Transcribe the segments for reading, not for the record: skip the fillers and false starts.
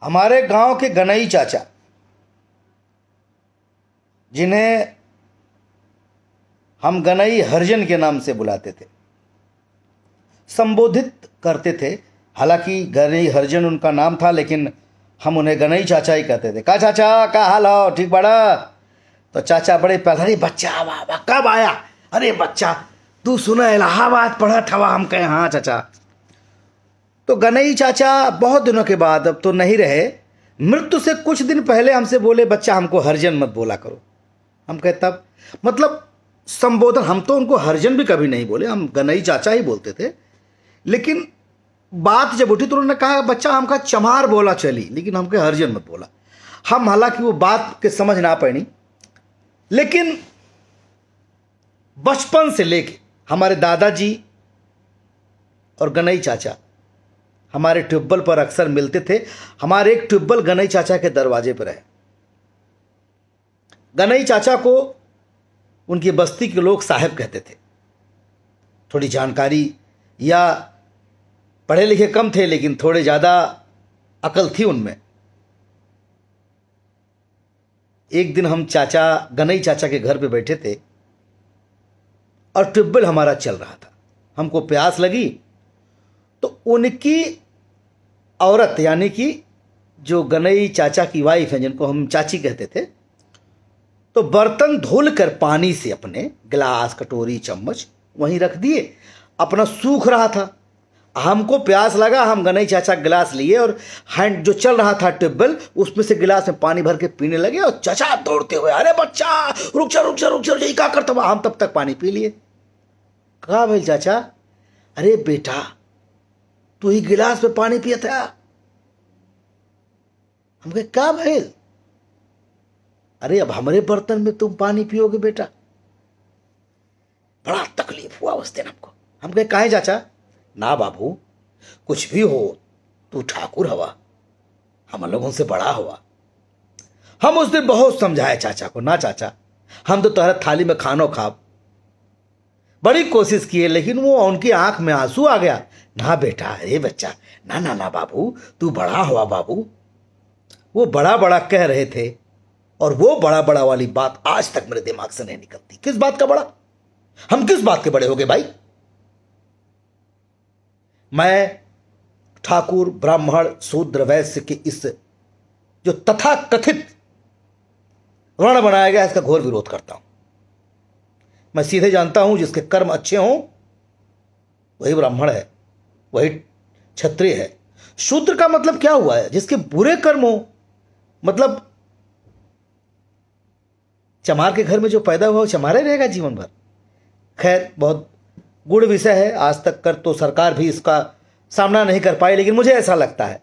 हमारे गांव के गनई चाचा, जिन्हें हम गनई हरिजन के नाम से बुलाते थे, संबोधित करते थे। हालांकि गनई हरिजन उनका नाम था, लेकिन हम उन्हें गनई चाचा ही कहते थे। का चाचा, का हाल हो, ठीक बड़ा? तो चाचा बड़े पहले, अरे बच्चा वाह वाह कब आया, अरे बच्चा तू सुना इलाहाबाद पढ़ा था? हम कहे हाँ चाचा। तो गनई चाचा बहुत दिनों के बाद, अब तो नहीं रहे, मृत्यु से कुछ दिन पहले हमसे बोले, बच्चा हमको हरिजन मत बोला करो। हम कहे तब? मतलब संबोधन, हम तो उनको हरिजन भी कभी नहीं बोले, हम गनई चाचा ही बोलते थे। लेकिन बात जब उठी तो उन्होंने कहा, बच्चा हमका चमार बोला चली, लेकिन हमके हरिजन मत बोला। हम हालांकि वो बात के समझ ना पड़ी, लेकिन बचपन से लेके हमारे दादाजी और गनई चाचा हमारे ट्यूबवेल पर अक्सर मिलते थे। हमारे एक ट्यूबवेल गनई चाचा के दरवाजे पर है। गनई चाचा को उनकी बस्ती के लोग साहब कहते थे। थोड़ी जानकारी या पढ़े लिखे कम थे, लेकिन थोड़े ज़्यादा अकल थी उनमें। एक दिन हम गनई चाचा के घर पे बैठे थे और ट्यूबवेल हमारा चल रहा था। हमको प्यास लगी तो उनकी औरत, यानी कि जो गनई चाचा की वाइफ है, जिनको हम चाची कहते थे, तो बर्तन धुल कर पानी से अपने गिलास, कटोरी, चम्मच वहीं रख दिए। अपना सूख रहा था। हमको प्यास लगा, हम गनई चाचा गिलास लिए और हैंड जो चल रहा था ट्यूबवेल, उसमें से गिलास में पानी भर के पीने लगे। और चाचा दौड़ते हुए, अरे बच्चा रुक जा रुक जा रुक जा, यही क्या करता हुआ? हम तब तक पानी पी लिए। कहा भाई चाचा? अरे बेटा तू ही गिलास में पानी पिया था। हम कहे क्या भाई? अरे अब हमारे बर्तन में तुम पानी पियोगे बेटा? बड़ा तकलीफ हुआ उस दिन हमको। हम कहे काहे चाचा? ना बाबू, कुछ भी हो, तू ठाकुर हवा, हम लोगों से बड़ा हुआ। हम उस दिन बहुत समझाए चाचा को, ना चाचा हम तो तुम्हारे थाली में खानो खाब। बड़ी कोशिश किए, लेकिन वो उनकी आंख में आंसू आ गया। ना बेटा, अरे बच्चा, ना ना ना बाबू, तू बड़ा हुआ बाबू। वो बड़ा बड़ा कह रहे थे, और वो बड़ा बड़ा वाली बात आज तक मेरे दिमाग से नहीं निकलती। किस बात का बड़ा? हम किस बात के बड़े हो गए भाई? मैं ठाकुर, ब्राह्मण, शूद्र, वैश्य के इस जो तथा कथित वर्ण बनाया गया, इसका घोर विरोध करता हूं। मैं सीधे जानता हूं, जिसके कर्म अच्छे हों वही ब्राह्मण है, वही क्षत्रिय है। शूद्र का मतलब क्या हुआ है? जिसके बुरे कर्म हो। मतलब चमार के घर में जो पैदा हुआ वो चमार ही रहेगा जीवन भर। खैर, बहुत गुड़ विषय है। आज तक कर तो सरकार भी इसका सामना नहीं कर पाई, लेकिन मुझे ऐसा लगता है,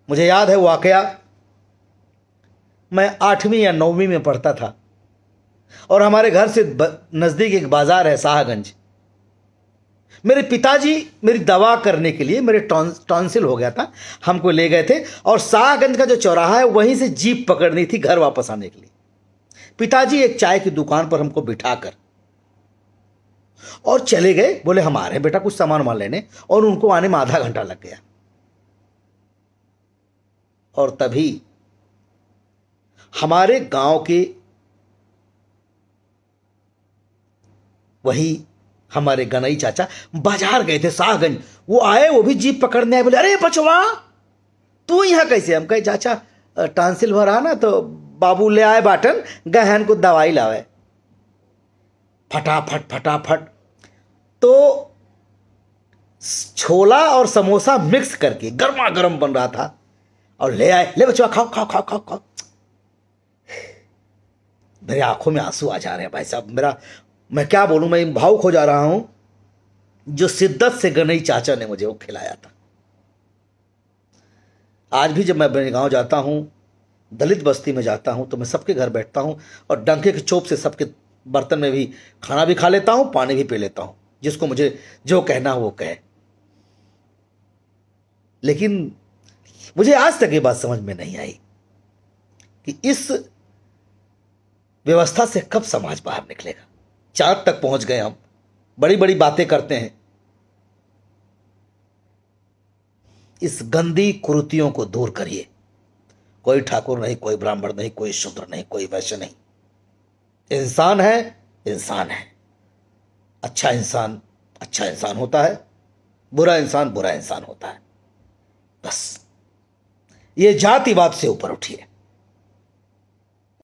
मुझे याद है वाकया, मैं 8वीं या 9वीं में पढ़ता था और हमारे घर से नज़दीक एक बाजार है शाहगंज। मेरे पिताजी मेरी दवा करने के लिए, मेरे टॉन्सिल हो गया था, हमको ले गए थे और शाहगंज का जो चौराहा है वहीं से जीप पकड़नी थी घर वापस आने के लिए। पिताजी एक चाय की दुकान पर हमको बिठाकर और चले गए। बोले हम आ रहे हैं बेटा कुछ सामान वामान लेने, और उनको आने में आधा घंटा लग गया। और तभी हमारे गांव के वही हमारे गनई चाचा बाजार गए थे शाहगंज। वो आए, वो भी जीप पकड़ने आए। बोले अरे बचवा तू यहाँ कैसे? हम कहे चाचा टांसिल भरा ना, तो बाबू ले आए बाटन, गहन को दवाई लावे। फटाफट फटाफट तो छोला और समोसा मिक्स करके गर्मा गर्म बन रहा था और ले आए। ले बचवा खाओ खाओ खाओ खाओ खाओ। मेरे आंखों में आंसू आ जा रहे हैं भाई साहब। मैं क्या बोलूं, मैं भावुक हो जा रहा हूं। जो शिद्दत से गनई चाचा ने मुझे वो खिलाया था। आज भी जब मैं अपने गांव जाता हूं, दलित बस्ती में जाता हूं, तो मैं सबके घर बैठता हूं और डंके की चोप से सबके बर्तन में भी खाना भी खा लेता हूं, पानी भी पी लेता हूं, जिसको मुझे जो कहना हो वो कहे। लेकिन मुझे आज तक ये बात समझ में नहीं आई कि इस व्यवस्था से कब समाज बाहर निकलेगा। चांद तक पहुंच गए हम, बड़ी बड़ी बातें करते हैं। इस गंदी कुरीतियों को दूर करिए। कोई ठाकुर नहीं, कोई ब्राह्मण नहीं, कोई शूद्र नहीं, कोई वैश्य नहीं। इंसान है, इंसान है। अच्छा इंसान अच्छा इंसान होता है, बुरा इंसान बुरा इंसान होता है। बस ये जातिवाद से ऊपर उठिए।